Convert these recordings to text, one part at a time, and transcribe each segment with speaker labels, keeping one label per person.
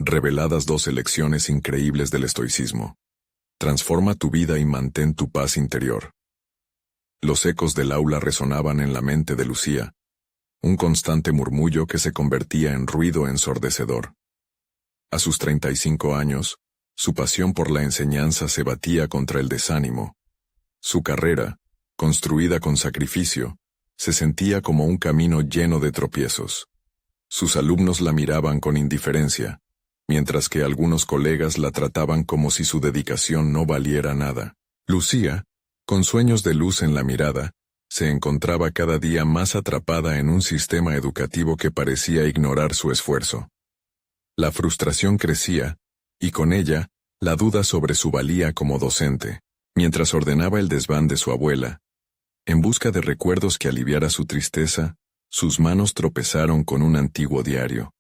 Speaker 1: Reveladas 12 lecciones increíbles del estoicismo. Transforma tu vida y mantén tu paz interior. Los ecos del aula resonaban en la mente de Lucía, un constante murmullo que se convertía en ruido ensordecedor. A sus 35 años, su pasión por la enseñanza se batía contra el desánimo. Su carrera, construida con sacrificio, se sentía como un camino lleno de tropiezos. Sus alumnos la miraban con indiferencia, mientras que algunos colegas la trataban como si su dedicación no valiera nada. Lucía, con sueños de luz en la mirada, se encontraba cada día más atrapada en un sistema educativo que parecía ignorar su esfuerzo. La frustración crecía, y con ella, la duda sobre su valía como docente. Mientras ordenaba el desván de su abuela, en busca de recuerdos que aliviara su tristeza, sus manos tropezaron con un antiguo diario.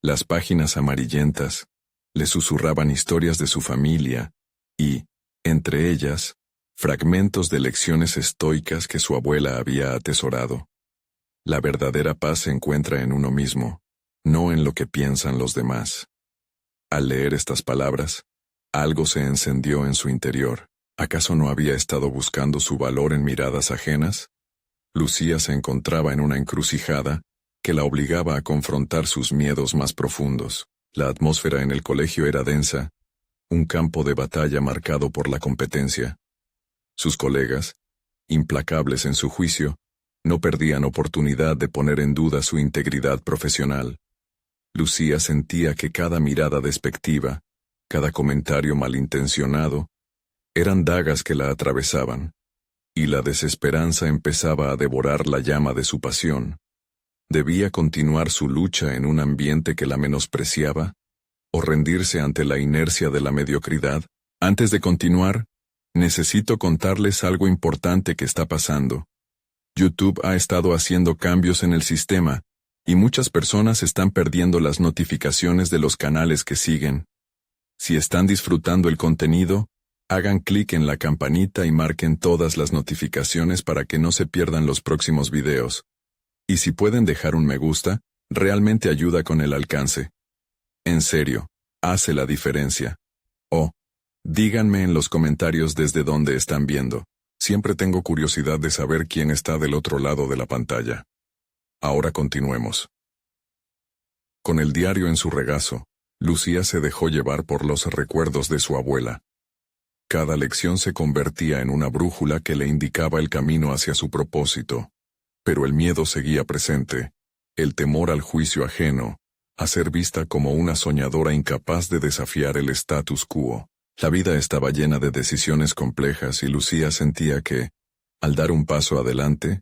Speaker 1: Las páginas amarillentas le susurraban historias de su familia y, entre ellas, fragmentos de lecciones estoicas que su abuela había atesorado. La verdadera paz se encuentra en uno mismo, no en lo que piensan los demás. Al leer estas palabras, algo se encendió en su interior. ¿Acaso no había estado buscando su valor en miradas ajenas? Lucía se encontraba en una encrucijada que la obligaba a confrontar sus miedos más profundos. La atmósfera en el colegio era densa, un campo de batalla marcado por la competencia. Sus colegas, implacables en su juicio, no perdían oportunidad de poner en duda su integridad profesional. Lucía sentía que cada mirada despectiva, cada comentario malintencionado, eran dagas que la atravesaban, y la desesperanza empezaba a devorar la llama de su pasión. ¿Debía continuar su lucha en un ambiente que la menospreciaba, o rendirse ante la inercia de la mediocridad? Antes de continuar, necesito contarles algo importante que está pasando. YouTube ha estado haciendo cambios en el sistema, y muchas personas están perdiendo las notificaciones de los canales que siguen. Si están disfrutando el contenido, hagan clic en la campanita y marquen todas las notificaciones para que no se pierdan los próximos videos. Y si pueden dejar un me gusta, realmente ayuda con el alcance. En serio, hace la diferencia. Díganme en los comentarios desde dónde están viendo. Siempre tengo curiosidad de saber quién está del otro lado de la pantalla. Ahora continuemos. Con el diario en su regazo, Lucía se dejó llevar por los recuerdos de su abuela. Cada lección se convertía en una brújula que le indicaba el camino hacia su propósito. Pero el miedo seguía presente, el temor al juicio ajeno, a ser vista como una soñadora incapaz de desafiar el status quo. La vida estaba llena de decisiones complejas y Lucía sentía que, al dar un paso adelante,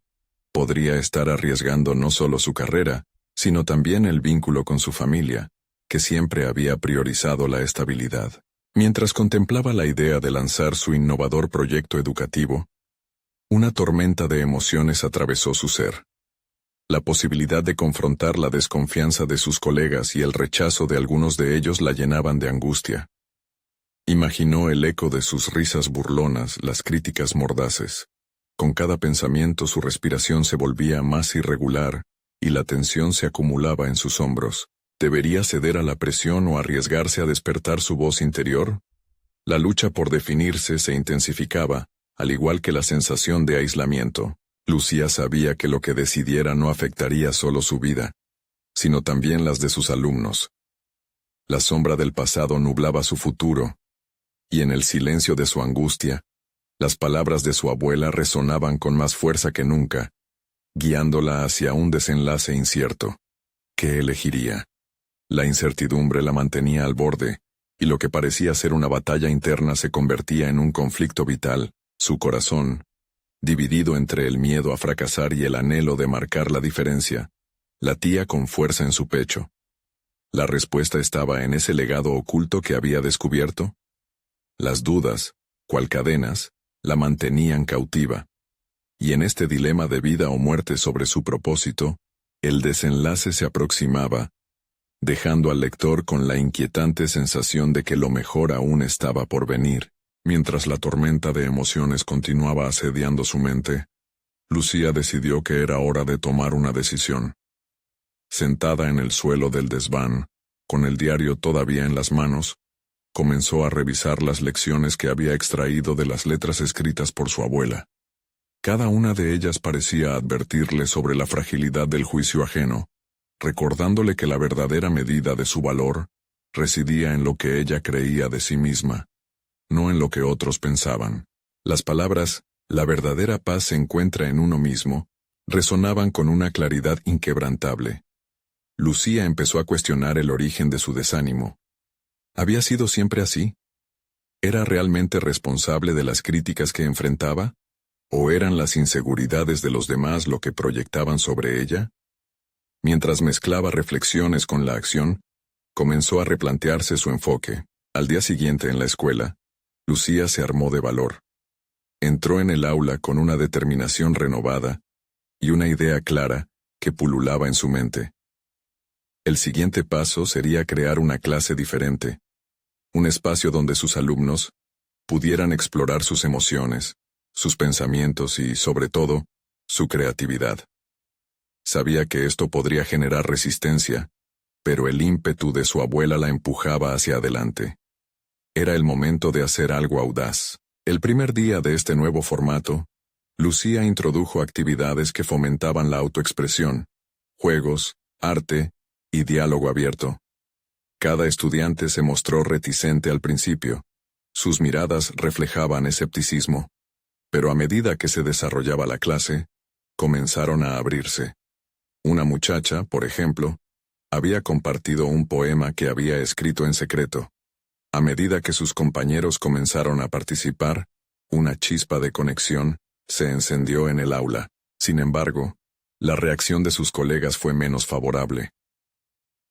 Speaker 1: podría estar arriesgando no solo su carrera, sino también el vínculo con su familia, que siempre había priorizado la estabilidad. Mientras contemplaba la idea de lanzar su innovador proyecto educativo, una tormenta de emociones atravesó su ser. La posibilidad de confrontar la desconfianza de sus colegas y el rechazo de algunos de ellos la llenaban de angustia. Imaginó el eco de sus risas burlonas, las críticas mordaces. Con cada pensamiento su respiración se volvía más irregular y la tensión se acumulaba en sus hombros. ¿Debería ceder a la presión o arriesgarse a despertar su voz interior? La lucha por definirse se intensificaba, al igual que la sensación de aislamiento. Lucía sabía que lo que decidiera no afectaría solo su vida, sino también las de sus alumnos. La sombra del pasado nublaba su futuro, y en el silencio de su angustia, las palabras de su abuela resonaban con más fuerza que nunca, guiándola hacia un desenlace incierto. ¿Qué elegiría? La incertidumbre la mantenía al borde, y lo que parecía ser una batalla interna se convertía en un conflicto vital. Su corazón, dividido entre el miedo a fracasar y el anhelo de marcar la diferencia, latía con fuerza en su pecho. ¿La respuesta estaba en ese legado oculto que había descubierto? Las dudas, cual cadenas, la mantenían cautiva. Y en este dilema de vida o muerte sobre su propósito, el desenlace se aproximaba, dejando al lector con la inquietante sensación de que lo mejor aún estaba por venir. Mientras la tormenta de emociones continuaba asediando su mente, Lucía decidió que era hora de tomar una decisión. Sentada en el suelo del desván, Con el diario todavía en las manos, comenzó a revisar las lecciones que había extraído de las letras escritas por su abuela. Cada una de ellas parecía advertirle sobre la fragilidad del juicio ajeno, recordándole que la verdadera medida de su valor residía en lo que ella creía de sí misma, no en lo que otros pensaban. Las palabras, la verdadera paz se encuentra en uno mismo, resonaban con una claridad inquebrantable. Lucía empezó a cuestionar el origen de su desánimo. ¿Había sido siempre así? ¿Era realmente responsable de las críticas que enfrentaba? ¿O eran las inseguridades de los demás lo que proyectaban sobre ella? Mientras mezclaba reflexiones con la acción, comenzó a replantearse su enfoque. Al día siguiente en la escuela, Lucía se armó de valor. Entró en el aula con una determinación renovada y una idea clara que pululaba en su mente. El siguiente paso sería crear una clase diferente, un espacio donde sus alumnos pudieran explorar sus emociones, sus pensamientos y, sobre todo, su creatividad. Sabía que esto podría generar resistencia, pero el ímpetu de su abuela la empujaba hacia adelante. Era el momento de hacer algo audaz. El primer día de este nuevo formato, Lucía introdujo actividades que fomentaban la autoexpresión, juegos, arte y diálogo abierto. Cada estudiante se mostró reticente al principio. Sus miradas reflejaban escepticismo, pero a medida que se desarrollaba la clase, comenzaron a abrirse. Una muchacha, por ejemplo, había compartido un poema que había escrito en secreto. A medida que sus compañeros comenzaron a participar, una chispa de conexión se encendió en el aula. Sin embargo, la reacción de sus colegas fue menos favorable.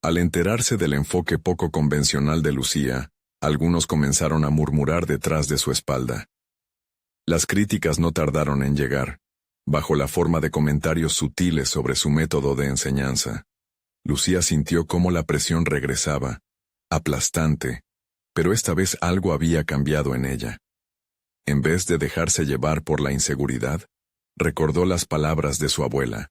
Speaker 1: Al enterarse del enfoque poco convencional de Lucía, algunos comenzaron a murmurar detrás de su espalda. Las críticas no tardaron en llegar, bajo la forma de comentarios sutiles sobre su método de enseñanza. Lucía sintió cómo la presión regresaba, aplastante, pero esta vez algo había cambiado en ella. En vez de dejarse llevar por la inseguridad, recordó las palabras de su abuela.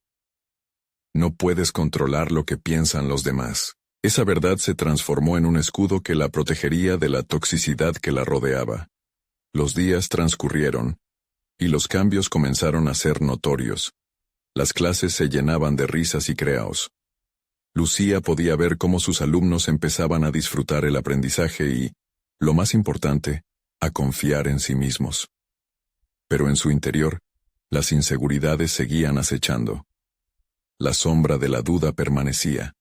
Speaker 1: No puedes controlar lo que piensan los demás. Esa verdad se transformó en un escudo que la protegería de la toxicidad que la rodeaba. Los días transcurrieron, y los cambios comenzaron a ser notorios. Las clases se llenaban de risas y creaos. Lucía podía ver cómo sus alumnos empezaban a disfrutar el aprendizaje y, lo más importante, a confiar en sí mismos. Pero en su interior, las inseguridades seguían acechando. La sombra de la duda permanecía.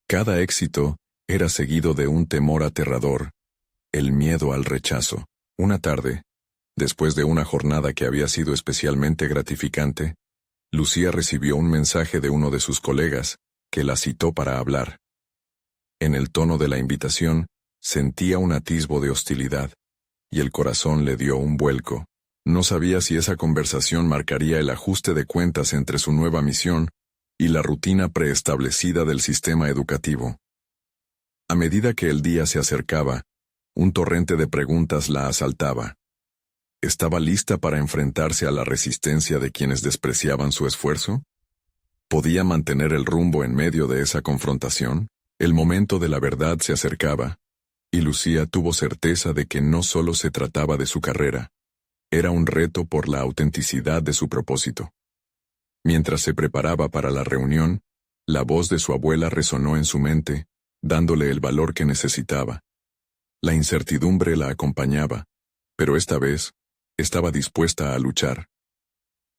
Speaker 1: Cada éxito era seguido de un temor aterrador, el miedo al rechazo. Una tarde, después de una jornada que había sido especialmente gratificante, Lucía recibió un mensaje de uno de sus colegas, que la citó para hablar. En el tono de la invitación, sentía un atisbo de hostilidad, y el corazón le dio un vuelco. No sabía si esa conversación marcaría el ajuste de cuentas entre su nueva misión y la rutina preestablecida del sistema educativo. A medida que el día se acercaba, un torrente de preguntas la asaltaba. ¿Estaba lista para enfrentarse a la resistencia de quienes despreciaban su esfuerzo? ¿Podía mantener el rumbo en medio de esa confrontación? El momento de la verdad se acercaba, y Lucía tuvo certeza de que no solo se trataba de su carrera, era un reto por la autenticidad de su propósito. Mientras se preparaba para la reunión, la voz de su abuela resonó en su mente, dándole el valor que necesitaba. La incertidumbre la acompañaba, pero esta vez, estaba dispuesta a luchar.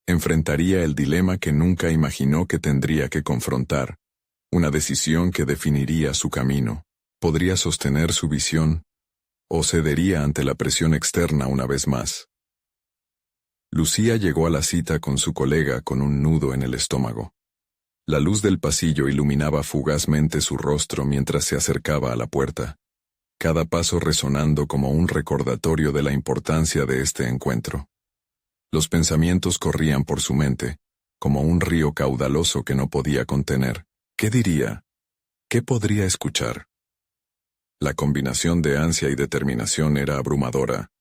Speaker 1: Enfrentaría el dilema que nunca imaginó que tendría que confrontar, una decisión que definiría su camino. ¿Podría sostener su visión o cedería ante la presión externa una vez más? Lucía llegó a la cita con su colega con un nudo en el estómago. La luz del pasillo iluminaba fugazmente su rostro mientras se acercaba a la puerta, cada paso resonando como un recordatorio de la importancia de este encuentro. Los pensamientos corrían por su mente, como un río caudaloso que no podía contener. ¿Qué diría? ¿Qué podría escuchar? La combinación de ansia y determinación era abrumadora,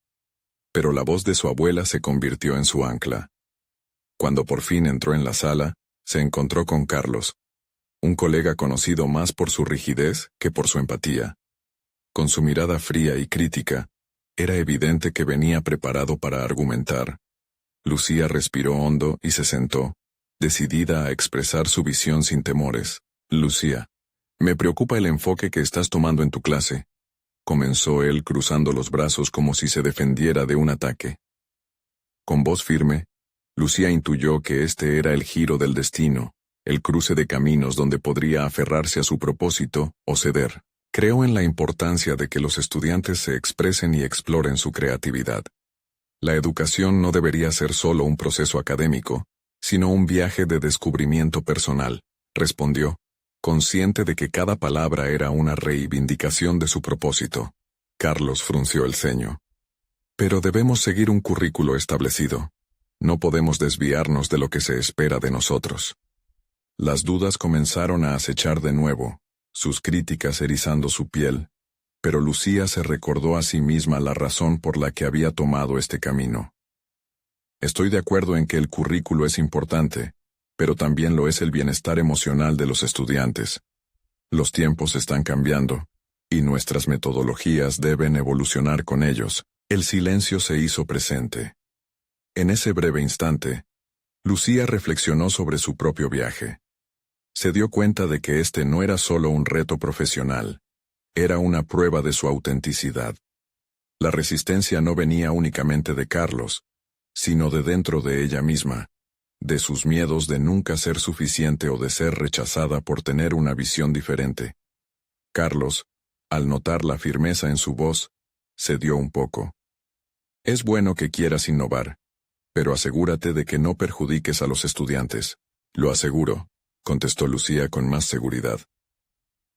Speaker 1: pero la voz de su abuela se convirtió en su ancla. Cuando por fin entró en la sala, se encontró con Carlos, un colega conocido más por su rigidez que por su empatía. Con su mirada fría y crítica, era evidente que venía preparado para argumentar. Lucía respiró hondo y se sentó, decidida a expresar su visión sin temores. Lucía, me preocupa el enfoque que estás tomando en tu clase, comenzó él cruzando los brazos como si se defendiera de un ataque. Con voz firme, Lucía intuyó que este era el giro del destino, el cruce de caminos donde podría aferrarse a su propósito o ceder. Creo en la importancia de que los estudiantes se expresen y exploren su creatividad. La educación no debería ser solo un proceso académico, sino un viaje de descubrimiento personal, respondió, consciente de que cada palabra era una reivindicación de su propósito. Carlos frunció el ceño. Pero debemos seguir un currículo establecido. No podemos desviarnos de lo que se espera de nosotros. Las dudas comenzaron a acechar de nuevo, sus críticas erizando su piel, pero Lucía se recordó a sí misma la razón por la que había tomado este camino. Estoy de acuerdo en que el currículo es importante, pero también lo es el bienestar emocional de los estudiantes. Los tiempos están cambiando, y nuestras metodologías deben evolucionar con ellos. El silencio se hizo presente. En ese breve instante, Lucía reflexionó sobre su propio viaje. Se dio cuenta de que este no era solo un reto profesional, era una prueba de su autenticidad. La resistencia no venía únicamente de Carlos, sino de dentro de ella misma, de sus miedos de nunca ser suficiente o de ser rechazada por tener una visión diferente. Carlos, al notar la firmeza en su voz, cedió un poco. Es bueno que quieras innovar, pero asegúrate de que no perjudiques a los estudiantes. Lo aseguro, contestó Lucía con más seguridad.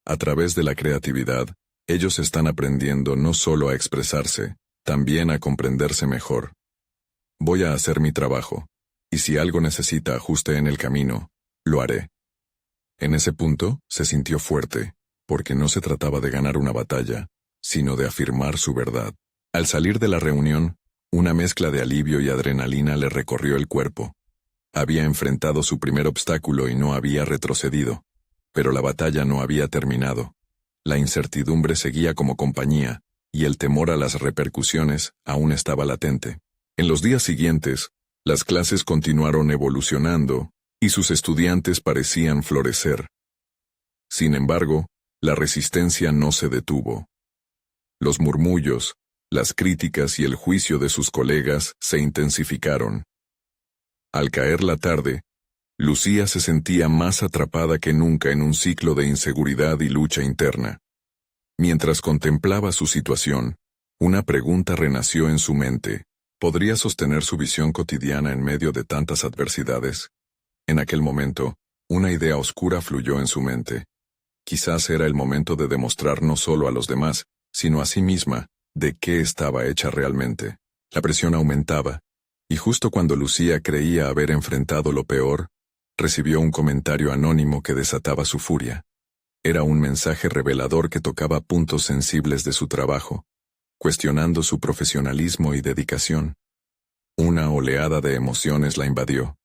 Speaker 1: A través de la creatividad, ellos están aprendiendo no solo a expresarse, también a comprenderse mejor. Voy a hacer mi trabajo, y si algo necesita ajuste en el camino, lo haré. En ese punto, se sintió fuerte, porque no se trataba de ganar una batalla, sino de afirmar su verdad. Al salir de la reunión, una mezcla de alivio y adrenalina le recorrió el cuerpo. Había enfrentado su primer obstáculo y no había retrocedido, pero la batalla no había terminado. La incertidumbre seguía como compañía, y el temor a las repercusiones aún estaba latente. En los días siguientes, las clases continuaron evolucionando, y sus estudiantes parecían florecer. Sin embargo, la resistencia no se detuvo. Los murmullos, las críticas y el juicio de sus colegas se intensificaron. Al caer la tarde, Lucía se sentía más atrapada que nunca en un ciclo de inseguridad y lucha interna. Mientras contemplaba su situación, una pregunta renació en su mente. ¿Podría sostener su visión cotidiana en medio de tantas adversidades? En aquel momento, una idea oscura fluyó en su mente. Quizás era el momento de demostrar no solo a los demás, sino a sí misma, de qué estaba hecha realmente. La presión aumentaba, y justo cuando Lucía creía haber enfrentado lo peor, recibió un comentario anónimo que desataba su furia. Era un mensaje revelador que tocaba puntos sensibles de su trabajo, cuestionando su profesionalismo y dedicación. Una oleada de emociones la invadió.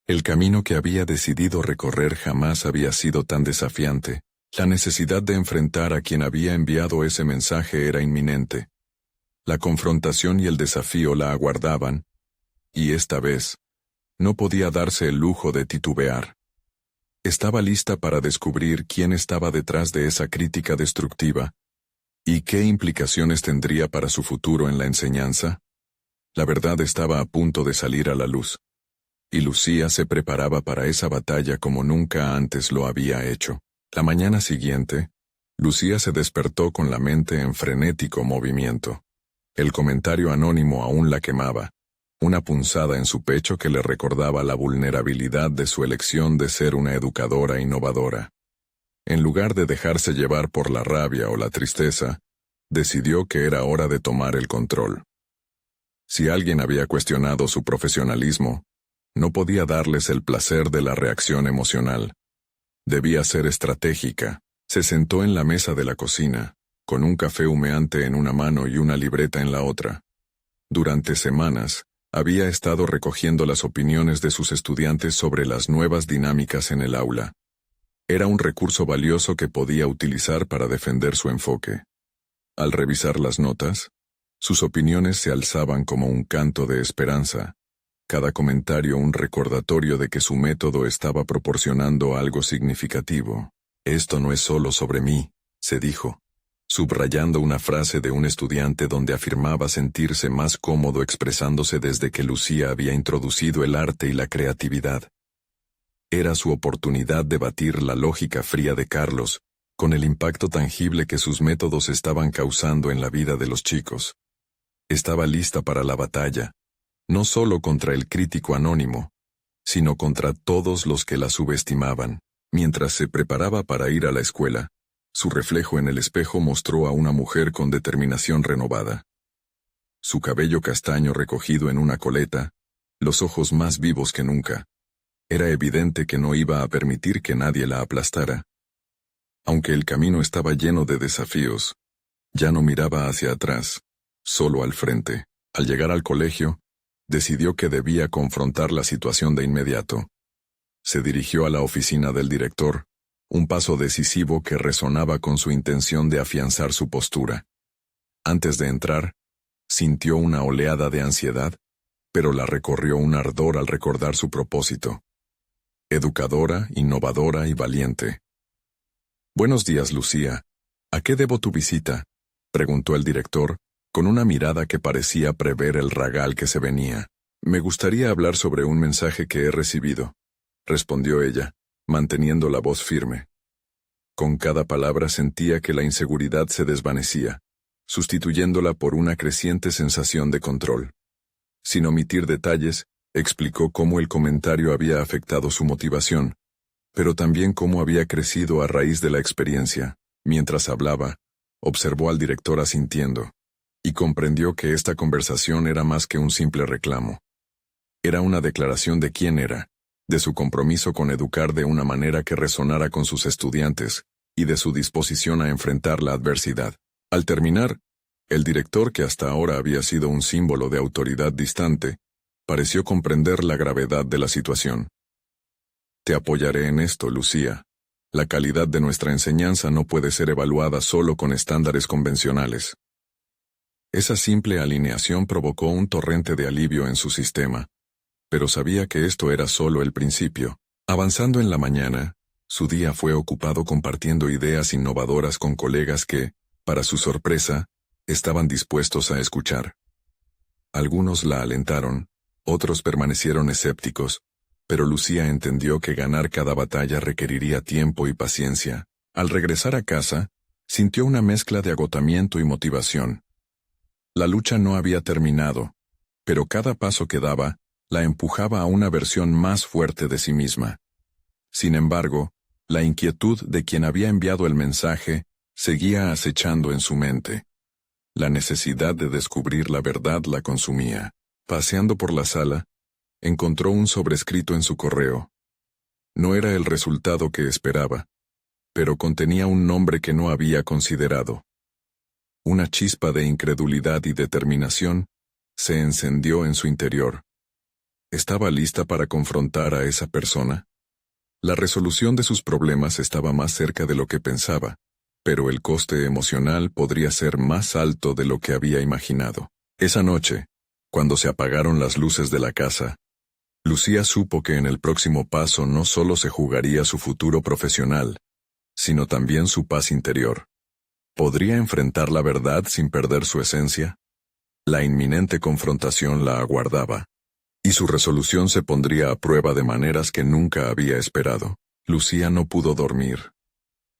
Speaker 1: El camino que había decidido recorrer jamás había sido tan desafiante. La necesidad de enfrentar a quien había enviado ese mensaje era inminente. La confrontación y el desafío la aguardaban, y esta vez, no podía darse el lujo de titubear. Estaba lista para descubrir quién estaba detrás de esa crítica destructiva, y qué implicaciones tendría para su futuro en la enseñanza. La verdad estaba a punto de salir a la luz, y Lucía se preparaba para esa batalla como nunca antes lo había hecho. La mañana siguiente, Lucía se despertó con la mente en frenético movimiento. El comentario anónimo aún la quemaba, una punzada en su pecho que le recordaba la vulnerabilidad de su elección de ser una educadora innovadora. En lugar de dejarse llevar por la rabia o la tristeza, decidió que era hora de tomar el control. Si alguien había cuestionado su profesionalismo, no podía darles el placer de la reacción emocional. Debía ser estratégica. Se sentó en la mesa de la cocina, con un café humeante en una mano y una libreta en la otra. Durante semanas, había estado recogiendo las opiniones de sus estudiantes sobre las nuevas dinámicas en el aula. Era un recurso valioso que podía utilizar para defender su enfoque. Al revisar las notas, sus opiniones se alzaban como un canto de esperanza, cada comentario un recordatorio de que su método estaba proporcionando algo significativo. Esto no es solo sobre mí, se dijo, subrayando una frase de un estudiante donde afirmaba sentirse más cómodo expresándose desde que Lucía había introducido el arte y la creatividad. Era su oportunidad de batir la lógica fría de Carlos, con el impacto tangible que sus métodos estaban causando en la vida de los chicos. Estaba lista para la batalla, no solo contra el crítico anónimo, sino contra todos los que la subestimaban. Mientras se preparaba para ir a la escuela, su reflejo en el espejo mostró a una mujer con determinación renovada. Su cabello castaño recogido en una coleta, los ojos más vivos que nunca. Era evidente que no iba a permitir que nadie la aplastara. Aunque el camino estaba lleno de desafíos, ya no miraba hacia atrás, solo al frente. Al llegar al colegio, decidió que debía confrontar la situación de inmediato. Se dirigió a la oficina del director, un paso decisivo que resonaba con su intención de afianzar su postura. Antes de entrar, sintió una oleada de ansiedad, pero la recorrió un ardor al recordar su propósito. Educadora, innovadora y valiente. «Buenos días, Lucía. ¿A qué debo tu visita?», preguntó el director, con una mirada que parecía prever el ragal que se venía. «Me gustaría hablar sobre un mensaje que he recibido», respondió ella, manteniendo la voz firme. Con cada palabra sentía que la inseguridad se desvanecía, sustituyéndola por una creciente sensación de control. Sin omitir detalles, explicó cómo el comentario había afectado su motivación, pero también cómo había crecido a raíz de la experiencia. Mientras hablaba, observó al director asintiendo, y comprendió que esta conversación era más que un simple reclamo. Era una declaración de quién era, de su compromiso con educar de una manera que resonara con sus estudiantes, y de su disposición a enfrentar la adversidad. Al terminar, el director, que hasta ahora había sido un símbolo de autoridad distante, pareció comprender la gravedad de la situación. «Te apoyaré en esto, Lucía. La calidad de nuestra enseñanza no puede ser evaluada solo con estándares convencionales». Esa simple alineación provocó un torrente de alivio en su sistema, pero sabía que esto era solo el principio. Avanzando en la mañana, su día fue ocupado compartiendo ideas innovadoras con colegas que, para su sorpresa, estaban dispuestos a escuchar. Algunos la alentaron, otros permanecieron escépticos, pero Lucía entendió que ganar cada batalla requeriría tiempo y paciencia. Al regresar a casa, sintió una mezcla de agotamiento y motivación. La lucha no había terminado, pero cada paso que daba la empujaba a una versión más fuerte de sí misma. Sin embargo, la inquietud de quien había enviado el mensaje seguía acechando en su mente. La necesidad de descubrir la verdad la consumía. Paseando por la sala, encontró un sobrescrito en su correo. No era el resultado que esperaba, pero contenía un nombre que no había considerado. Una chispa de incredulidad y determinación se encendió en su interior. ¿Estaba lista para confrontar a esa persona? La resolución de sus problemas estaba más cerca de lo que pensaba, pero el coste emocional podría ser más alto de lo que había imaginado. Esa noche, cuando se apagaron las luces de la casa, Lucía supo que en el próximo paso no solo se jugaría su futuro profesional, sino también su paz interior. ¿Podría enfrentar la verdad sin perder su esencia? La inminente confrontación la aguardaba, y su resolución se pondría a prueba de maneras que nunca había esperado. Lucía no pudo dormir.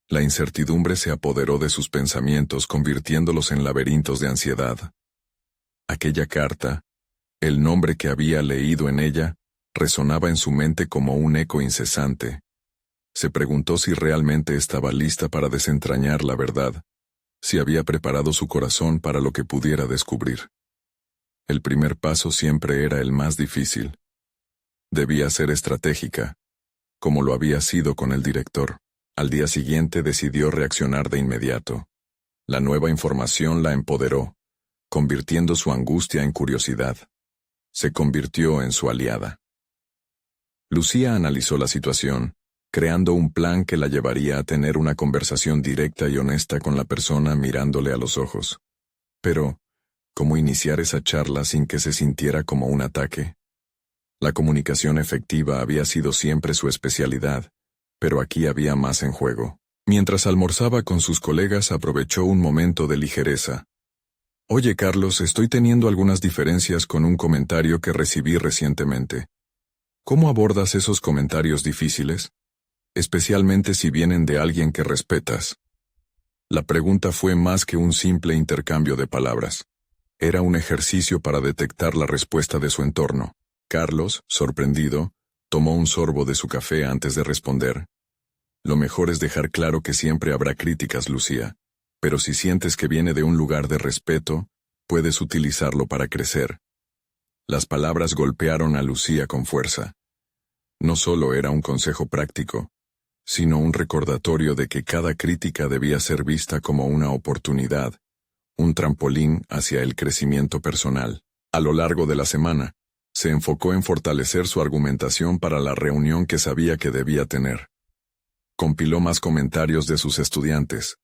Speaker 1: La incertidumbre se apoderó de sus pensamientos, convirtiéndolos en laberintos de ansiedad. Aquella carta, el nombre que había leído en ella, resonaba en su mente como un eco incesante. Se preguntó si realmente estaba lista para desentrañar la verdad, si había preparado su corazón para lo que pudiera descubrir. El primer paso siempre era el más difícil. Debía ser estratégica, como lo había sido con el director. Al día siguiente decidió reaccionar de inmediato. La nueva información la empoderó, convirtiendo su angustia en curiosidad. Se convirtió en su aliada. Lucía analizó la situación, creando un plan que la llevaría a tener una conversación directa y honesta con la persona mirándole a los ojos. Pero, ¿cómo iniciar esa charla sin que se sintiera como un ataque? La comunicación efectiva había sido siempre su especialidad, pero aquí había más en juego. Mientras almorzaba con sus colegas, aprovechó un momento de ligereza. «Oye, Carlos, estoy teniendo algunas diferencias con un comentario que recibí recientemente. ¿Cómo abordas esos comentarios difíciles? Especialmente si vienen de alguien que respetas». La pregunta fue más que un simple intercambio de palabras. Era un ejercicio para detectar la respuesta de su entorno. Carlos, sorprendido, tomó un sorbo de su café antes de responder. «Lo mejor es dejar claro que siempre habrá críticas, Lucía. Pero si sientes que viene de un lugar de respeto, puedes utilizarlo para crecer». Las palabras golpearon a Lucía con fuerza. No solo era un consejo práctico, sino un recordatorio de que cada crítica debía ser vista como una oportunidad, un trampolín hacia el crecimiento personal. A lo largo de la semana, se enfocó en fortalecer su argumentación para la reunión que sabía que debía tener. Compiló más comentarios de sus estudiantes,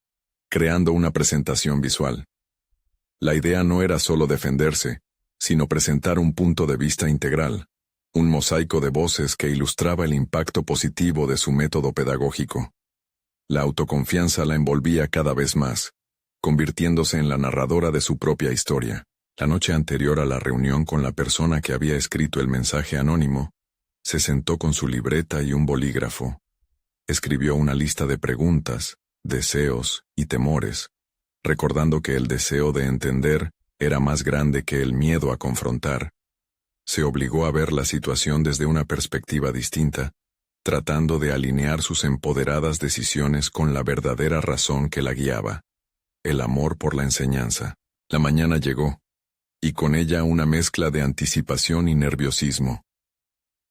Speaker 1: creando una presentación visual. La idea no era solo defenderse, sino presentar un punto de vista integral, un mosaico de voces que ilustraba el impacto positivo de su método pedagógico. La autoconfianza la envolvía cada vez más, convirtiéndose en la narradora de su propia historia. La noche anterior a la reunión con la persona que había escrito el mensaje anónimo, se sentó con su libreta y un bolígrafo. Escribió una lista de preguntas, deseos y temores, recordando que el deseo de entender era más grande que el miedo a confrontar. Se obligó a ver la situación desde una perspectiva distinta, tratando de alinear sus empoderadas decisiones con la verdadera razón que la guiaba: el amor por la enseñanza. La mañana llegó, y con ella una mezcla de anticipación y nerviosismo.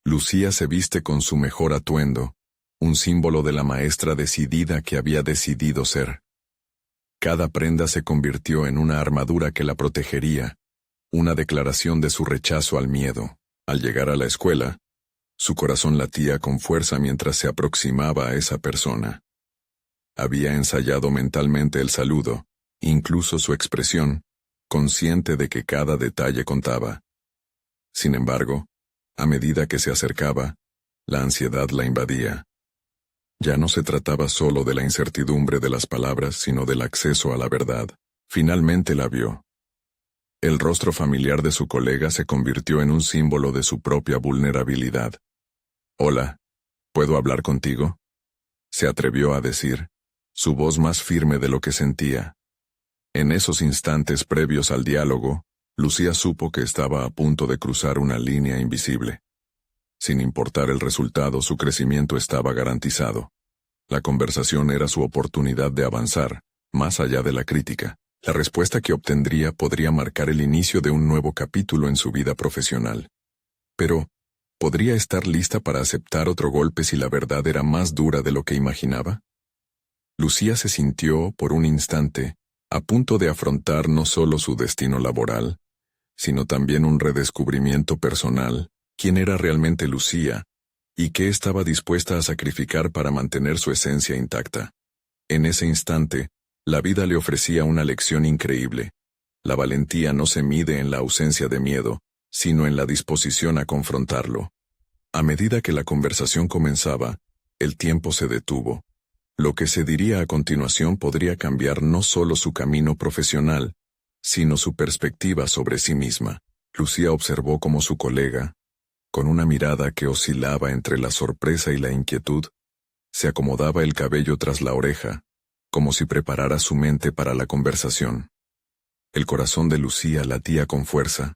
Speaker 1: Lucía se viste con su mejor atuendo, un símbolo de la maestra decidida que había decidido ser. Cada prenda se convirtió en una armadura que la protegería, una declaración de su rechazo al miedo. Al llegar a la escuela, su corazón latía con fuerza mientras se aproximaba a esa persona. Había ensayado mentalmente el saludo, incluso su expresión, consciente de que cada detalle contaba. Sin embargo, a medida que se acercaba, la ansiedad la invadía. Ya no se trataba solo de la incertidumbre de las palabras, sino del acceso a la verdad. Finalmente la vio. El rostro familiar de su colega se convirtió en un símbolo de su propia vulnerabilidad. «Hola, ¿puedo hablar contigo?», se atrevió a decir, su voz más firme de lo que sentía. En esos instantes previos al diálogo, Lucía supo que estaba a punto de cruzar una línea invisible. Sin importar el resultado, su crecimiento estaba garantizado. La conversación era su oportunidad de avanzar, más allá de la crítica. La respuesta que obtendría podría marcar el inicio de un nuevo capítulo en su vida profesional. Pero, ¿podría estar lista para aceptar otro golpe si la verdad era más dura de lo que imaginaba? Lucía se sintió, por un instante, a punto de afrontar no solo su destino laboral, sino también un redescubrimiento personal: quién era realmente Lucía, y qué estaba dispuesta a sacrificar para mantener su esencia intacta. En ese instante, la vida le ofrecía una lección increíble. La valentía no se mide en la ausencia de miedo, sino en la disposición a confrontarlo. A medida que la conversación comenzaba, el tiempo se detuvo. Lo que se diría a continuación podría cambiar no solo su camino profesional, sino su perspectiva sobre sí misma. Lucía observó cómo su colega, con una mirada que oscilaba entre la sorpresa y la inquietud, se acomodaba el cabello tras la oreja, como si preparara su mente para la conversación. El corazón de Lucía latía con fuerza,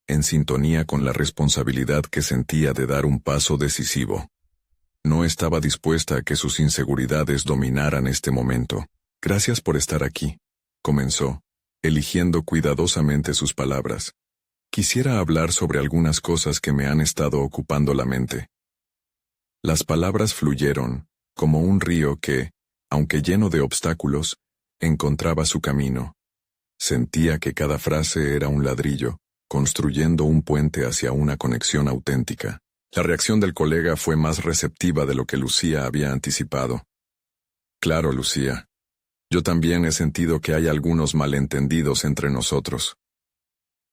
Speaker 1: en sintonía con la responsabilidad que sentía de dar un paso decisivo. No estaba dispuesta a que sus inseguridades dominaran este momento. «Gracias por estar aquí», comenzó, eligiendo cuidadosamente sus palabras. «Quisiera hablar sobre algunas cosas que me han estado ocupando la mente». Las palabras fluyeron, como un río que, aunque lleno de obstáculos, encontraba su camino. Sentía que cada frase era un ladrillo, construyendo un puente hacia una conexión auténtica. La reacción del colega fue más receptiva de lo que Lucía había anticipado. Claro, Lucía. Yo también he sentido que hay algunos malentendidos entre nosotros.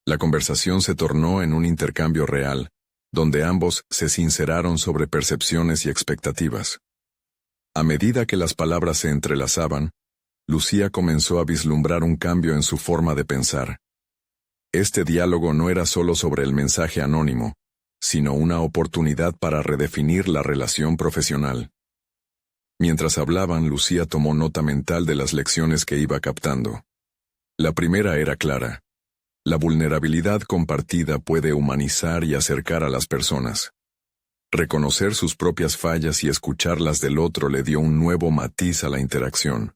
Speaker 1: La conversación se tornó en un intercambio real, donde ambos se sinceraron sobre percepciones y expectativas. A medida que las palabras se entrelazaban, Lucía comenzó a vislumbrar un cambio en su forma de pensar. Este diálogo no era solo sobre el mensaje anónimo, sino una oportunidad para redefinir la relación profesional. Mientras hablaban, Lucía tomó nota mental de las lecciones que iba captando. La primera era clara. La vulnerabilidad compartida puede humanizar y acercar a las personas. Reconocer sus propias fallas y escucharlas del otro le dio un nuevo matiz a la interacción.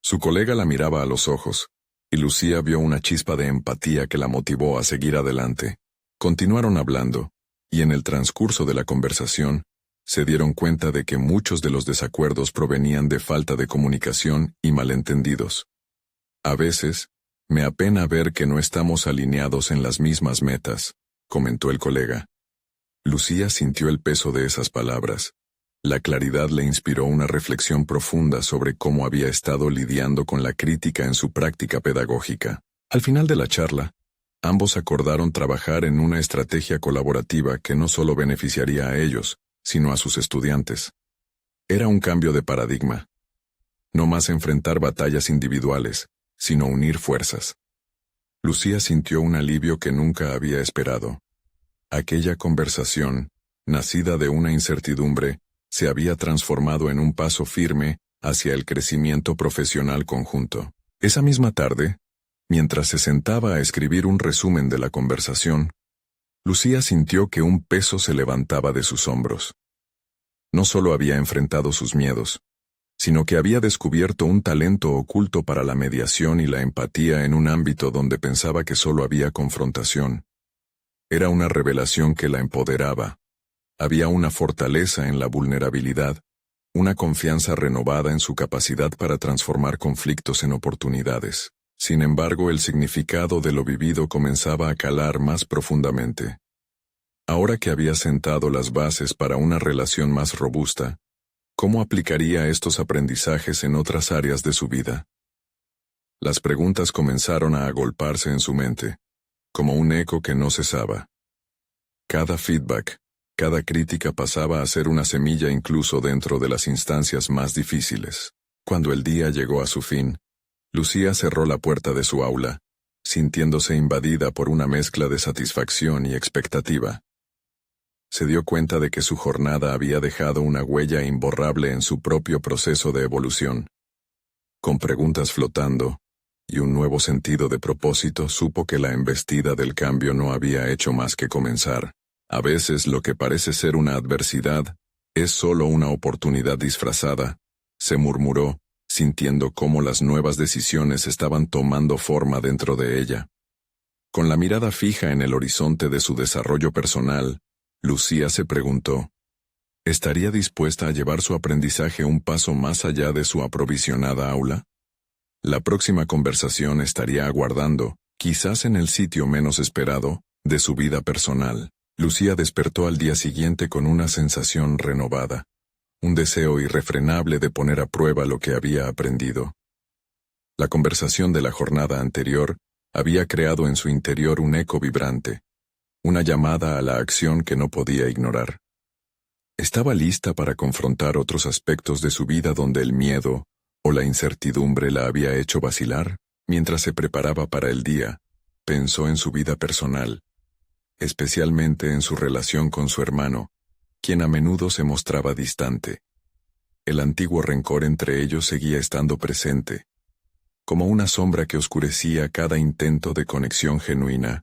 Speaker 1: Su colega la miraba a los ojos, y Lucía vio una chispa de empatía que la motivó a seguir adelante. Continuaron hablando, y en el transcurso de la conversación, se dieron cuenta de que muchos de los desacuerdos provenían de falta de comunicación y malentendidos. A veces, me apena ver que no estamos alineados en las mismas metas, comentó el colega. Lucía sintió el peso de esas palabras. La claridad le inspiró una reflexión profunda sobre cómo había estado lidiando con la crítica en su práctica pedagógica. Al final de la charla, ambos acordaron trabajar en una estrategia colaborativa que no solo beneficiaría a ellos, sino a sus estudiantes. Era un cambio de paradigma. No más enfrentar batallas individuales, sino unir fuerzas. Lucía sintió un alivio que nunca había esperado. Aquella conversación, nacida de una incertidumbre, se había transformado en un paso firme hacia el crecimiento profesional conjunto. Esa misma tarde, mientras se sentaba a escribir un resumen de la conversación, Lucía sintió que un peso se levantaba de sus hombros. No solo había enfrentado sus miedos, sino que había descubierto un talento oculto para la mediación y la empatía en un ámbito donde pensaba que solo había confrontación. Era una revelación que la empoderaba. Había una fortaleza en la vulnerabilidad, una confianza renovada en su capacidad para transformar conflictos en oportunidades. Sin embargo, el significado de lo vivido comenzaba a calar más profundamente. Ahora que había sentado las bases para una relación más robusta, ¿cómo aplicaría estos aprendizajes en otras áreas de su vida? Las preguntas comenzaron a agolparse en su mente, como un eco que no cesaba. Cada feedback, cada crítica pasaba a ser una semilla incluso dentro de las instancias más difíciles. Cuando el día llegó a su fin, Lucía cerró la puerta de su aula, sintiéndose invadida por una mezcla de satisfacción y expectativa. Se dio cuenta de que su jornada había dejado una huella imborrable en su propio proceso de evolución. Con preguntas flotando y un nuevo sentido de propósito, supo que la embestida del cambio no había hecho más que comenzar. A veces lo que parece ser una adversidad es solo una oportunidad disfrazada, se murmuró, sintiendo cómo las nuevas decisiones estaban tomando forma dentro de ella. Con la mirada fija en el horizonte de su desarrollo personal, Lucía se preguntó, ¿estaría dispuesta a llevar su aprendizaje un paso más allá de su aprovisionada aula? La próxima conversación estaría aguardando, quizás en el sitio menos esperado, de su vida personal. Lucía despertó al día siguiente con una sensación renovada, un deseo irrefrenable de poner a prueba lo que había aprendido. La conversación de la jornada anterior había creado en su interior un eco vibrante, una llamada a la acción que no podía ignorar. Estaba lista para confrontar otros aspectos de su vida donde el miedo o la incertidumbre la había hecho vacilar. Mientras se preparaba para el día, pensó en su vida personal, especialmente en su relación con su hermano, quien a menudo se mostraba distante. El antiguo rencor entre ellos seguía estando presente, como una sombra que oscurecía cada intento de conexión genuina.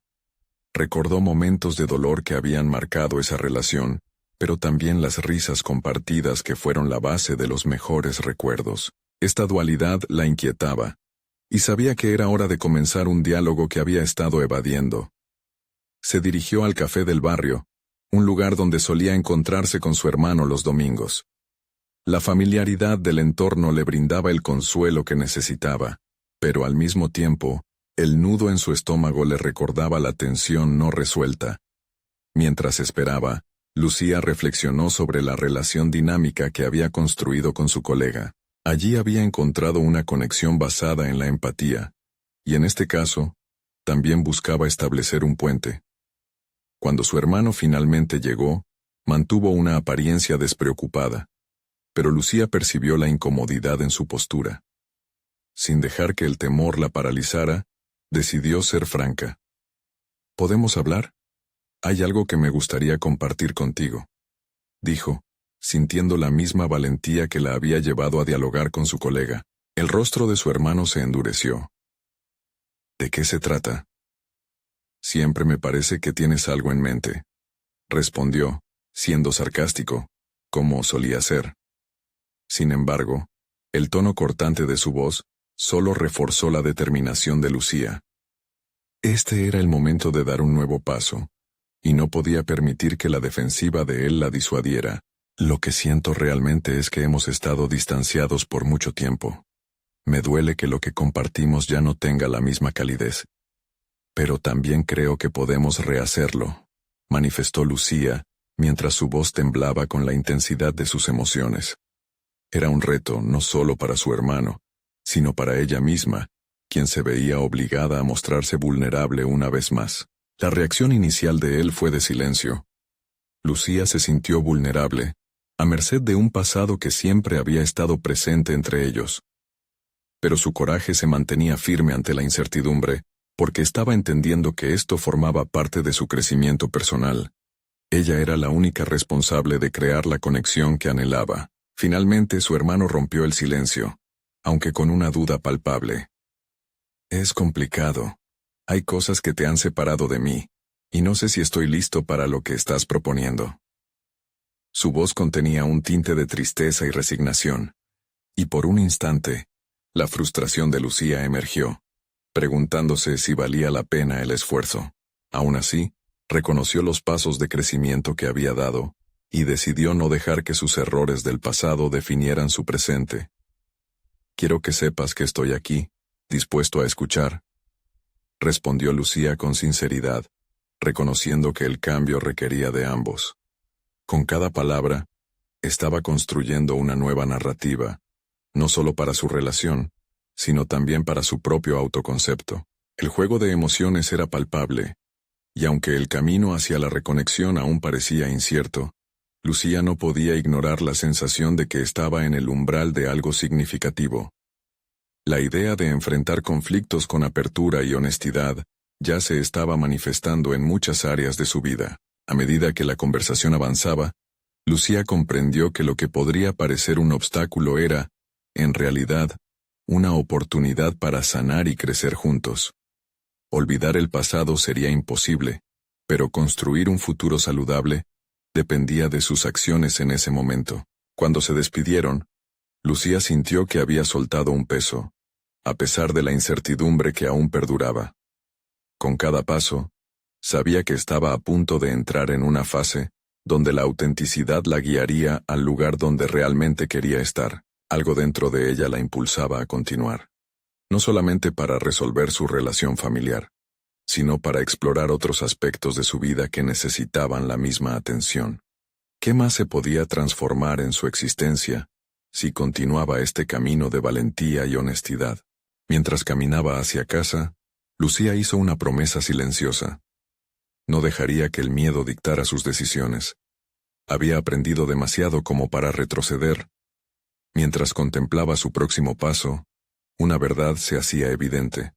Speaker 1: Recordó momentos de dolor que habían marcado esa relación, pero también las risas compartidas que fueron la base de los mejores recuerdos. Esta dualidad la inquietaba, y sabía que era hora de comenzar un diálogo que había estado evadiendo. Se dirigió al café del barrio, un lugar donde solía encontrarse con su hermano los domingos. La familiaridad del entorno le brindaba el consuelo que necesitaba, pero al mismo tiempo, el nudo en su estómago le recordaba la tensión no resuelta. Mientras esperaba, Lucía reflexionó sobre la relación dinámica que había construido con su colega. Allí había encontrado una conexión basada en la empatía, y en este caso, también buscaba establecer un puente. Cuando su hermano finalmente llegó, mantuvo una apariencia despreocupada, pero Lucía percibió la incomodidad en su postura. Sin dejar que el temor la paralizara, decidió ser franca. ¿Podemos hablar? Hay algo que me gustaría compartir contigo, dijo, sintiendo la misma valentía que la había llevado a dialogar con su colega. El rostro de su hermano se endureció. ¿De qué se trata? Siempre me parece que tienes algo en mente, respondió, siendo sarcástico, como solía ser. Sin embargo, el tono cortante de su voz solo reforzó la determinación de Lucía. Este era el momento de dar un nuevo paso, y no podía permitir que la defensiva de él la disuadiera. Lo que siento realmente es que hemos estado distanciados por mucho tiempo. Me duele que lo que compartimos ya no tenga la misma calidez. Pero también creo que podemos rehacerlo, manifestó Lucía, mientras su voz temblaba con la intensidad de sus emociones. Era un reto no solo para su hermano, sino para ella misma, quien se veía obligada a mostrarse vulnerable una vez más. La reacción inicial de él fue de silencio. Lucía se sintió vulnerable, a merced de un pasado que siempre había estado presente entre ellos. Pero su coraje se mantenía firme ante la incertidumbre, porque estaba entendiendo que esto formaba parte de su crecimiento personal. Ella era la única responsable de crear la conexión que anhelaba. Finalmente su hermano rompió el silencio, aunque con una duda palpable. Es complicado. Hay cosas que te han separado de mí, y no sé si estoy listo para lo que estás proponiendo. Su voz contenía un tinte de tristeza y resignación, y por un instante, la frustración de Lucía emergió, preguntándose si valía la pena el esfuerzo. Aún así, reconoció los pasos de crecimiento que había dado, y decidió no dejar que sus errores del pasado definieran su presente. Quiero que sepas que estoy aquí, dispuesto a escuchar, respondió Lucía con sinceridad, reconociendo que el cambio requería de ambos. Con cada palabra, estaba construyendo una nueva narrativa, no solo para su relación, sino también para su propio autoconcepto. El juego de emociones era palpable, y aunque el camino hacia la reconexión aún parecía incierto, Lucía no podía ignorar la sensación de que estaba en el umbral de algo significativo. La idea de enfrentar conflictos con apertura y honestidad ya se estaba manifestando en muchas áreas de su vida. A medida que la conversación avanzaba, Lucía comprendió que lo que podría parecer un obstáculo era, en realidad, una oportunidad para sanar y crecer juntos. Olvidar el pasado sería imposible, pero construir un futuro saludable dependía de sus acciones en ese momento. Cuando se despidieron, Lucía sintió que había soltado un peso, a pesar de la incertidumbre que aún perduraba. Con cada paso, sabía que estaba a punto de entrar en una fase donde la autenticidad la guiaría al lugar donde realmente quería estar. Algo dentro de ella la impulsaba a continuar. No solamente para resolver su relación familiar, sino para explorar otros aspectos de su vida que necesitaban la misma atención. ¿Qué más se podía transformar en su existencia si continuaba este camino de valentía y honestidad? Mientras caminaba hacia casa, Lucía hizo una promesa silenciosa. No dejaría que el miedo dictara sus decisiones. Había aprendido demasiado como para retroceder. Mientras contemplaba su próximo paso, una verdad se hacía evidente.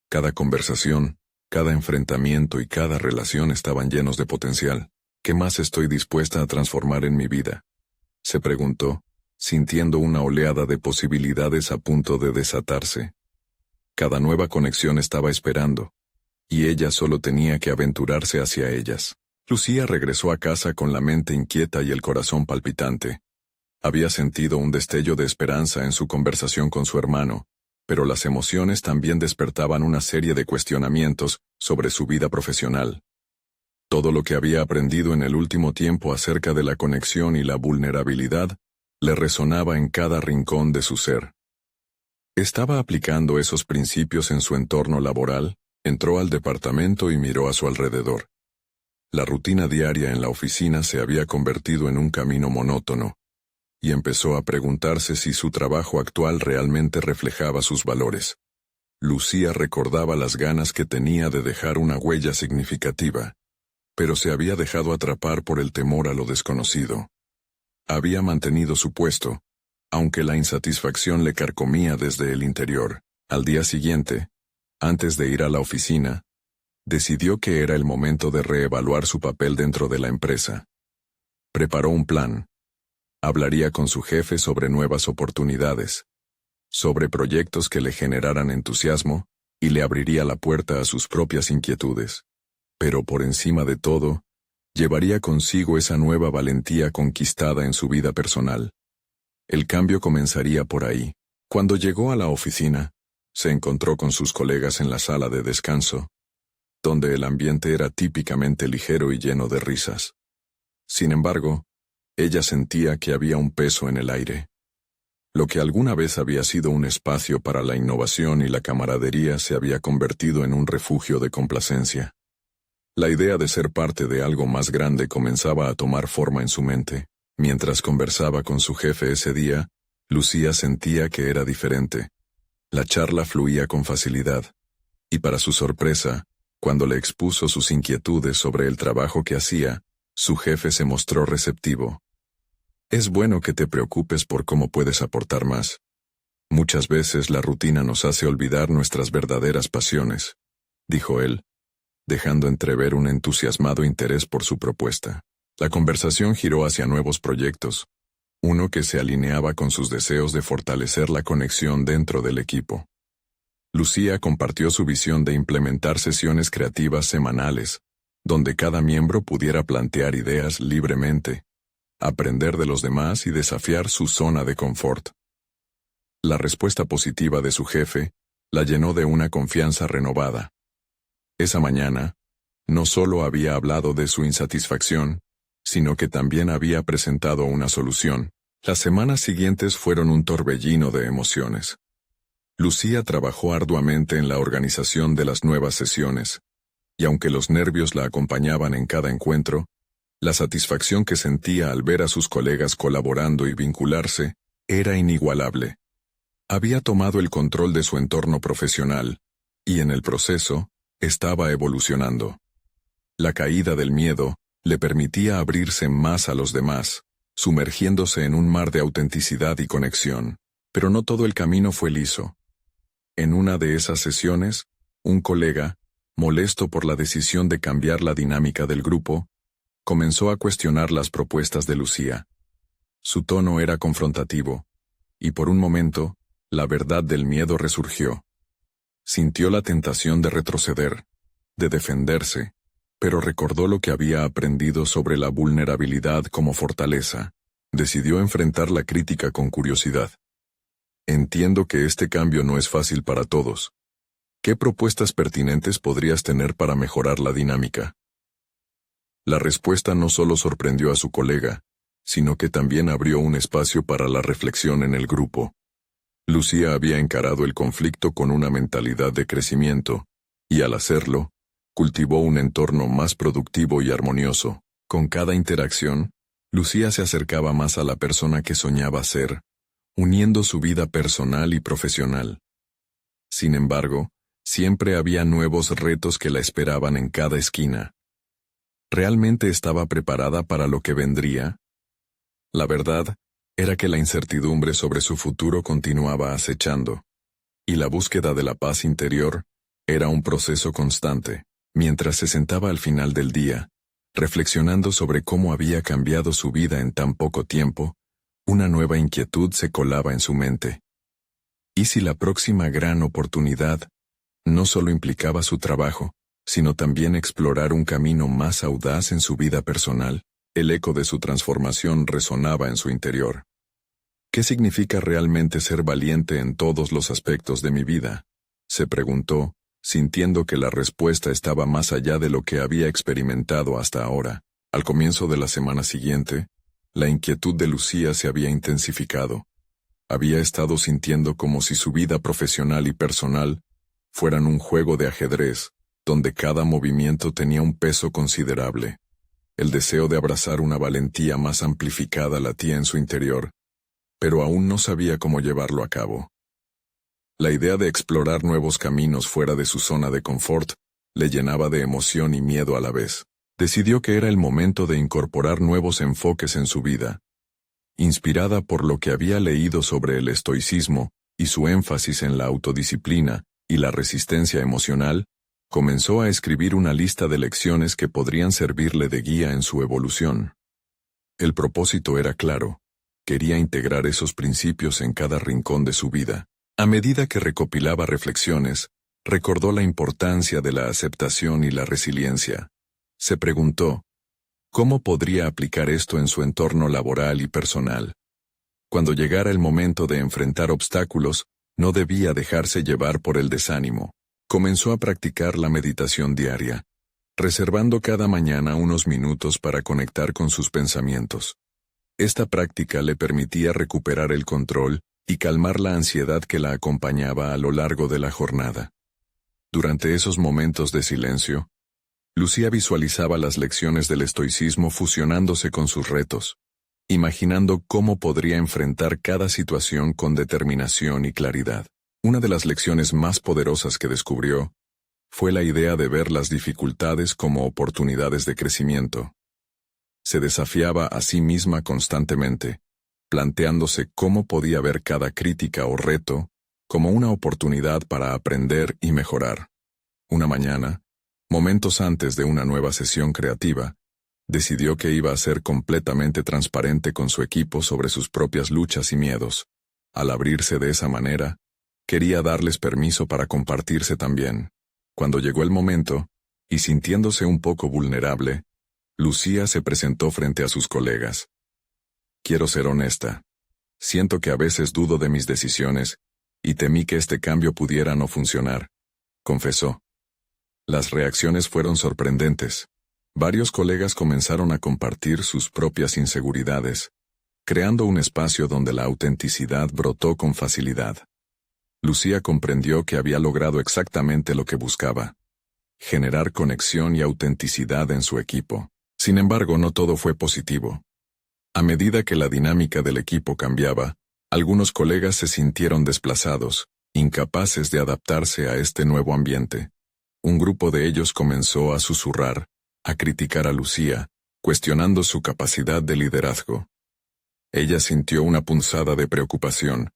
Speaker 1: Cada conversación, cada enfrentamiento y cada relación estaban llenos de potencial. ¿Qué más estoy dispuesta a transformar en mi vida?, se preguntó, sintiendo una oleada de posibilidades a punto de desatarse. Cada nueva conexión estaba esperando, y ella solo tenía que aventurarse hacia ellas. Lucía regresó a casa con la mente inquieta y el corazón palpitante. Había sentido un destello de esperanza en su conversación con su hermano, pero las emociones también despertaban una serie de cuestionamientos sobre su vida profesional. Todo lo que había aprendido en el último tiempo acerca de la conexión y la vulnerabilidad le resonaba en cada rincón de su ser. ¿Estaba aplicando esos principios en su entorno laboral? Entró al departamento y miró a su alrededor. La rutina diaria en la oficina se había convertido en un camino monótono, y empezó a preguntarse si su trabajo actual realmente reflejaba sus valores. Lucía recordaba las ganas que tenía de dejar una huella significativa, pero se había dejado atrapar por el temor a lo desconocido. Había mantenido su puesto, aunque la insatisfacción le carcomía desde el interior. Al día siguiente, antes de ir a la oficina, decidió que era el momento de reevaluar su papel dentro de la empresa. Preparó un plan. Hablaría con su jefe sobre nuevas oportunidades, sobre proyectos que le generaran entusiasmo, y le abriría la puerta a sus propias inquietudes. Pero por encima de todo, llevaría consigo esa nueva valentía conquistada en su vida personal. El cambio comenzaría por ahí. Cuando llegó a la oficina, se encontró con sus colegas en la sala de descanso, donde el ambiente era típicamente ligero y lleno de risas. Sin embargo, ella sentía que había un peso en el aire. Lo que alguna vez había sido un espacio para la innovación y la camaradería se había convertido en un refugio de complacencia. La idea de ser parte de algo más grande comenzaba a tomar forma en su mente. Mientras conversaba con su jefe ese día, Lucía sentía que era diferente. La charla fluía con facilidad, y para su sorpresa, cuando le expuso sus inquietudes sobre el trabajo que hacía, su jefe se mostró receptivo. Es bueno que te preocupes por cómo puedes aportar más. Muchas veces la rutina nos hace olvidar nuestras verdaderas pasiones, dijo él, dejando entrever un entusiasmado interés por su propuesta. La conversación giró hacia nuevos proyectos, uno que se alineaba con sus deseos de fortalecer la conexión dentro del equipo. Lucía compartió su visión de implementar sesiones creativas semanales, donde cada miembro pudiera plantear ideas libremente, aprender de los demás y desafiar su zona de confort. La respuesta positiva de su jefe la llenó de una confianza renovada. Esa mañana, no solo había hablado de su insatisfacción, sino que también había presentado una solución. Las semanas siguientes fueron un torbellino de emociones. Lucía trabajó arduamente en la organización de las nuevas sesiones, y aunque los nervios la acompañaban en cada encuentro, la satisfacción que sentía al ver a sus colegas colaborando y vincularse era inigualable. Había tomado el control de su entorno profesional, y en el proceso, estaba evolucionando. La caída del miedo le permitía abrirse más a los demás, sumergiéndose en un mar de autenticidad y conexión. Pero no todo el camino fue liso. En una de esas sesiones, un colega, molesto por la decisión de cambiar la dinámica del grupo, comenzó a cuestionar las propuestas de Lucía. Su tono era confrontativo, y por un momento, la verdad del miedo resurgió. Sintió la tentación de retroceder, de defenderse, pero recordó lo que había aprendido sobre la vulnerabilidad como fortaleza. Decidió enfrentar la crítica con curiosidad. Entiendo que este cambio no es fácil para todos. ¿Qué propuestas pertinentes podrías tener para mejorar la dinámica? La respuesta no solo sorprendió a su colega, sino que también abrió un espacio para la reflexión en el grupo. Lucía había encarado el conflicto con una mentalidad de crecimiento, y al hacerlo, cultivó un entorno más productivo y armonioso. Con cada interacción, Lucía se acercaba más a la persona que soñaba ser, uniendo su vida personal y profesional. Sin embargo, siempre había nuevos retos que la esperaban en cada esquina. ¿Realmente estaba preparada para lo que vendría? La verdad era que la incertidumbre sobre su futuro continuaba acechando, y la búsqueda de la paz interior era un proceso constante. Mientras se sentaba al final del día, reflexionando sobre cómo había cambiado su vida en tan poco tiempo, una nueva inquietud se colaba en su mente. ¿Y si la próxima gran oportunidad no solo implicaba su trabajo, sino también explorar un camino más audaz en su vida personal? El eco de su transformación resonaba en su interior. ¿Qué significa realmente ser valiente en todos los aspectos de mi vida?, se preguntó, sintiendo que la respuesta estaba más allá de lo que había experimentado hasta ahora. Al comienzo de la semana siguiente, la inquietud de Lucía se había intensificado. Había estado sintiendo como si su vida profesional y personal fueran un juego de ajedrez, donde cada movimiento tenía un peso considerable. El deseo de abrazar una valentía más amplificada latía en su interior, pero aún no sabía cómo llevarlo a cabo. La idea de explorar nuevos caminos fuera de su zona de confort le llenaba de emoción y miedo a la vez. Decidió que era el momento de incorporar nuevos enfoques en su vida. Inspirada por lo que había leído sobre el estoicismo y su énfasis en la autodisciplina y la resistencia emocional, comenzó a escribir una lista de lecciones que podrían servirle de guía en su evolución. El propósito era claro: quería integrar esos principios en cada rincón de su vida. A medida que recopilaba reflexiones, recordó la importancia de la aceptación y la resiliencia. Se preguntó, ¿cómo podría aplicar esto en su entorno laboral y personal? Cuando llegara el momento de enfrentar obstáculos, no debía dejarse llevar por el desánimo. Comenzó a practicar la meditación diaria, reservando cada mañana unos minutos para conectar con sus pensamientos. Esta práctica le permitía recuperar el control y calmar la ansiedad que la acompañaba a lo largo de la jornada. Durante esos momentos de silencio, Lucía visualizaba las lecciones del estoicismo fusionándose con sus retos, imaginando cómo podría enfrentar cada situación con determinación y claridad. Una de las lecciones más poderosas que descubrió fue la idea de ver las dificultades como oportunidades de crecimiento. Se desafiaba a sí misma constantemente, planteándose cómo podía ver cada crítica o reto como una oportunidad para aprender y mejorar. Una mañana, momentos antes de una nueva sesión creativa, decidió que iba a ser completamente transparente con su equipo sobre sus propias luchas y miedos. Al abrirse de esa manera, quería darles permiso para compartirse también. Cuando llegó el momento, y sintiéndose un poco vulnerable, Lucía se presentó frente a sus colegas. «Quiero ser honesta. Siento que a veces dudo de mis decisiones, y temí que este cambio pudiera no funcionar», confesó. Las reacciones fueron sorprendentes. Varios colegas comenzaron a compartir sus propias inseguridades, creando un espacio donde la autenticidad brotó con facilidad. Lucía comprendió que había logrado exactamente lo que buscaba: generar conexión y autenticidad en su equipo. Sin embargo, no todo fue positivo. A medida que la dinámica del equipo cambiaba, algunos colegas se sintieron desplazados, incapaces de adaptarse a este nuevo ambiente. Un grupo de ellos comenzó a susurrar, a criticar a Lucía, cuestionando su capacidad de liderazgo. Ella sintió una punzada de preocupación.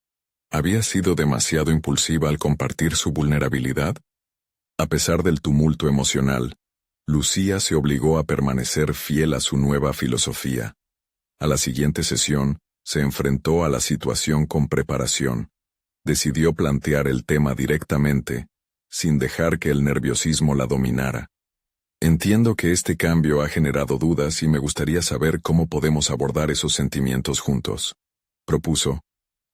Speaker 1: ¿Había sido demasiado impulsiva al compartir su vulnerabilidad? A pesar del tumulto emocional, Lucía se obligó a permanecer fiel a su nueva filosofía. A la siguiente sesión, se enfrentó a la situación con preparación. Decidió plantear el tema directamente, sin dejar que el nerviosismo la dominara. «Entiendo que este cambio ha generado dudas y me gustaría saber cómo podemos abordar esos sentimientos juntos», propuso,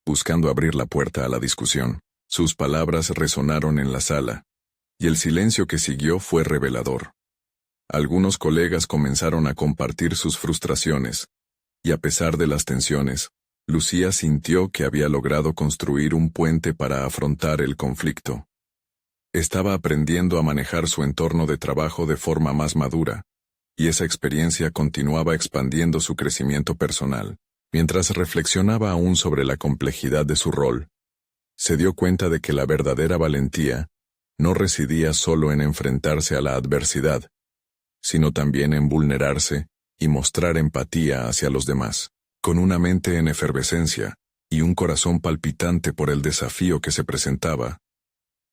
Speaker 1: buscando abrir la puerta a la discusión. Sus palabras resonaron en la sala, y el silencio que siguió fue revelador. Algunos colegas comenzaron a compartir sus frustraciones, y a pesar de las tensiones, Lucía sintió que había logrado construir un puente para afrontar el conflicto. Estaba aprendiendo a manejar su entorno de trabajo de forma más madura, y esa experiencia continuaba expandiendo su crecimiento personal. Mientras reflexionaba aún sobre la complejidad de su rol, se dio cuenta de que la verdadera valentía no residía solo en enfrentarse a la adversidad, sino también en vulnerarse y mostrar empatía hacia los demás. Con una mente en efervescencia y un corazón palpitante por el desafío que se presentaba,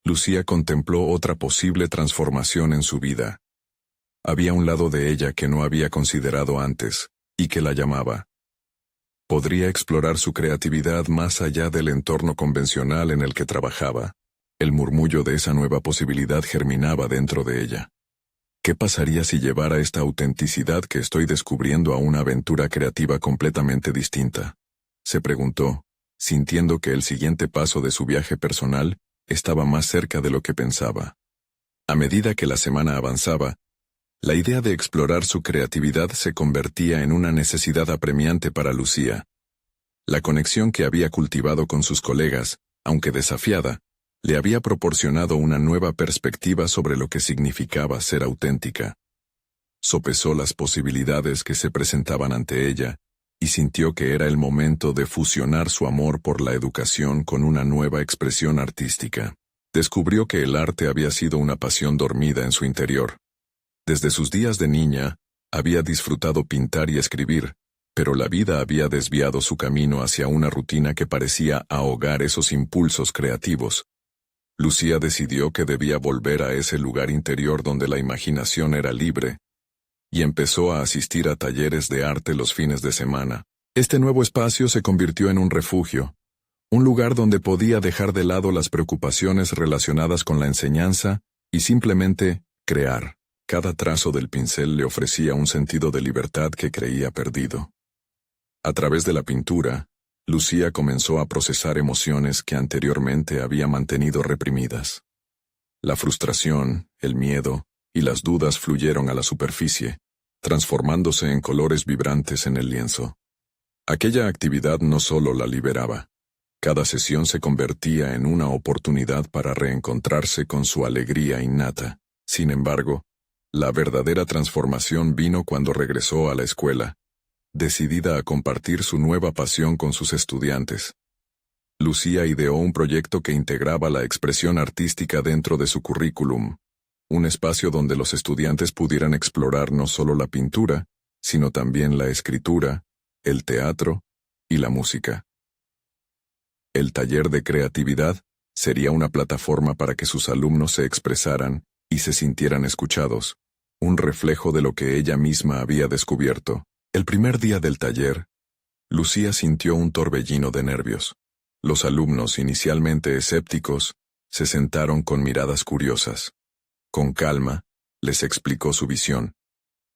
Speaker 1: Lucía contempló otra posible transformación en su vida. Había un lado de ella que no había considerado antes, y que la llamaba. Podría explorar su creatividad más allá del entorno convencional en el que trabajaba. El murmullo de esa nueva posibilidad germinaba dentro de ella. ¿Qué pasaría si llevara esta autenticidad que estoy descubriendo a una aventura creativa completamente distinta?, se preguntó, sintiendo que el siguiente paso de su viaje personal estaba más cerca de lo que pensaba. A medida que la semana avanzaba, la idea de explorar su creatividad se convertía en una necesidad apremiante para Lucía. La conexión que había cultivado con sus colegas, aunque desafiada, Le había proporcionado una nueva perspectiva sobre lo que significaba ser auténtica. Sopesó las posibilidades que se presentaban ante ella, y sintió que era el momento de fusionar su amor por la educación con una nueva expresión artística. Descubrió que el arte había sido una pasión dormida en su interior. Desde sus días de niña, había disfrutado pintar y escribir, pero la vida había desviado su camino hacia una rutina que parecía ahogar esos impulsos creativos. Lucía decidió que debía volver a ese lugar interior donde la imaginación era libre, y empezó a asistir a talleres de arte los fines de semana. Este nuevo espacio se convirtió en un refugio, un lugar donde podía dejar de lado las preocupaciones relacionadas con la enseñanza y simplemente crear. Cada trazo del pincel le ofrecía un sentido de libertad que creía perdido. A través de la pintura, Lucía comenzó a procesar emociones que anteriormente había mantenido reprimidas. La frustración, el miedo y las dudas fluyeron a la superficie, transformándose en colores vibrantes en el lienzo. Aquella actividad no solo la liberaba. Cada sesión se convertía en una oportunidad para reencontrarse con su alegría innata. Sin embargo, la verdadera transformación vino cuando regresó a la escuela, decidida a compartir su nueva pasión con sus estudiantes. Lucía ideó un proyecto que integraba la expresión artística dentro de su currículum, un espacio donde los estudiantes pudieran explorar no solo la pintura, sino también la escritura, el teatro y la música. El taller de creatividad sería una plataforma para que sus alumnos se expresaran y se sintieran escuchados, un reflejo de lo que ella misma había descubierto. El primer día del taller, Lucía sintió un torbellino de nervios. Los alumnos, inicialmente escépticos, se sentaron con miradas curiosas. Con calma, les explicó su visión.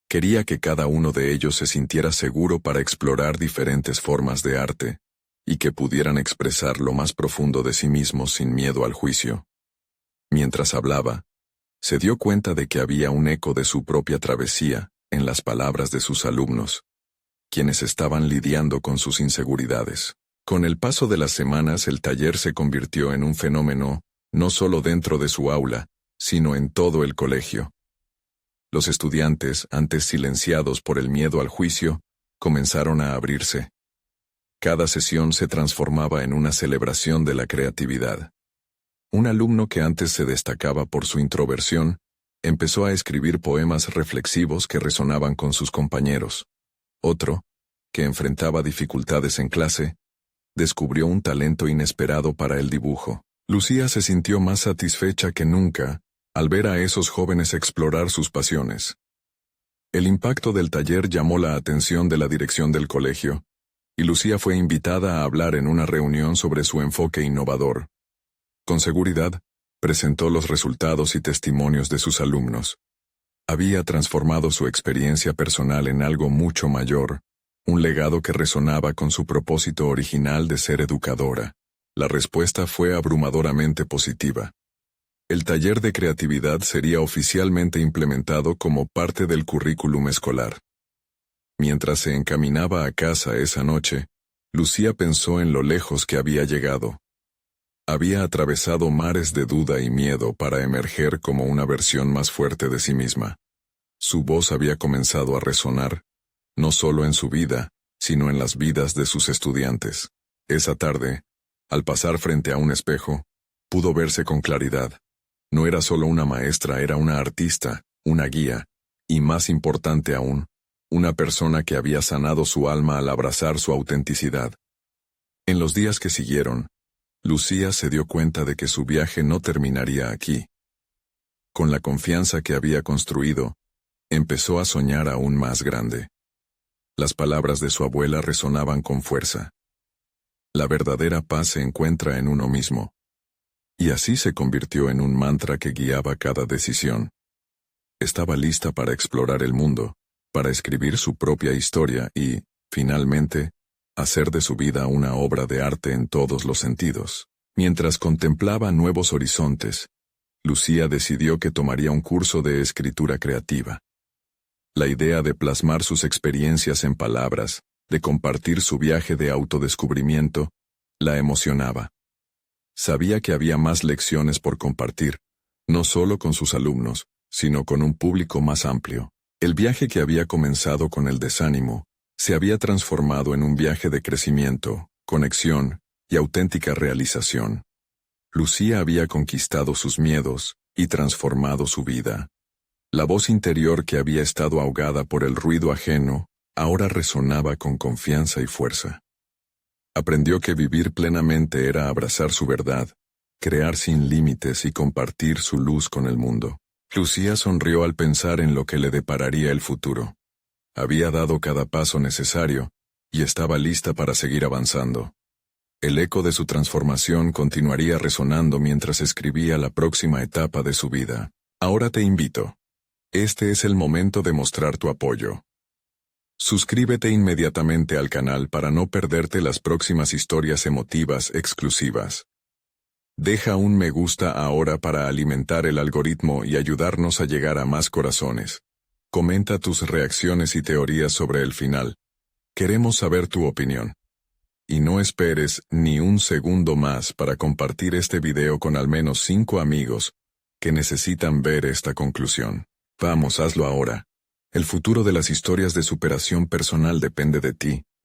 Speaker 1: Quería que cada uno de ellos se sintiera seguro para explorar diferentes formas de arte, y que pudieran expresar lo más profundo de sí mismos sin miedo al juicio. Mientras hablaba, se dio cuenta de que había un eco de su propia travesía en las palabras de sus alumnos, quienes estaban lidiando con sus inseguridades. Con el paso de las semanas, el taller se convirtió en un fenómeno, no solo dentro de su aula, sino en todo el colegio. Los estudiantes, antes silenciados por el miedo al juicio, comenzaron a abrirse. Cada sesión se transformaba en una celebración de la creatividad. Un alumno que antes se destacaba por su introversión, empezó a escribir poemas reflexivos que resonaban con sus compañeros. Otro, que enfrentaba dificultades en clase, descubrió un talento inesperado para el dibujo. Lucía se sintió más satisfecha que nunca al ver a esos jóvenes explorar sus pasiones. El impacto del taller llamó la atención de la dirección del colegio, y Lucía fue invitada a hablar en una reunión sobre su enfoque innovador. Con seguridad, presentó los resultados y testimonios de sus alumnos. Había transformado su experiencia personal en algo mucho mayor, un legado que resonaba con su propósito original de ser educadora. La respuesta fue abrumadoramente positiva. El taller de creatividad sería oficialmente implementado como parte del currículum escolar. Mientras se encaminaba a casa esa noche, Lucía pensó en lo lejos que había llegado. Había atravesado mares de duda y miedo para emerger como una versión más fuerte de sí misma. Su voz había comenzado a resonar, no solo en su vida, sino en las vidas de sus estudiantes. Esa tarde, al pasar frente a un espejo, pudo verse con claridad. No era solo una maestra, era una artista, una guía, y más importante aún, una persona que había sanado su alma al abrazar su autenticidad. En los días que siguieron, Lucía se dio cuenta de que su viaje no terminaría aquí. Con la confianza que había construido, empezó a soñar aún más grande. Las palabras de su abuela resonaban con fuerza. La verdadera paz se encuentra en uno mismo. Y así se convirtió en un mantra que guiaba cada decisión. Estaba lista para explorar el mundo, para escribir su propia historia y, finalmente, hacer de su vida una obra de arte en todos los sentidos. Mientras contemplaba nuevos horizontes, Lucía decidió que tomaría un curso de escritura creativa. La idea de plasmar sus experiencias en palabras, de compartir su viaje de autodescubrimiento, la emocionaba. Sabía que había más lecciones por compartir, no solo con sus alumnos, sino con un público más amplio. El viaje que había comenzado con el desánimo, se había transformado en un viaje de crecimiento, conexión y auténtica realización. Lucía había conquistado sus miedos y transformado su vida. La voz interior que había estado ahogada por el ruido ajeno, ahora resonaba con confianza y fuerza. Aprendió que vivir plenamente era abrazar su verdad, crear sin límites y compartir su luz con el mundo. Lucía sonrió al pensar en lo que le depararía el futuro. Había dado cada paso necesario, y estaba lista para seguir avanzando. El eco de su transformación continuaría resonando mientras escribía la próxima etapa de su vida. Ahora te invito. Este es el momento de mostrar tu apoyo. Suscríbete inmediatamente al canal para no perderte las próximas historias emotivas exclusivas. Deja un me gusta ahora para alimentar el algoritmo y ayudarnos a llegar a más corazones. Comenta tus reacciones y teorías sobre el final. Queremos saber tu opinión. Y no esperes ni un segundo más para compartir este video con al menos 5 amigos que necesitan ver esta conclusión. Vamos, hazlo ahora. El futuro de las historias de superación personal depende de ti.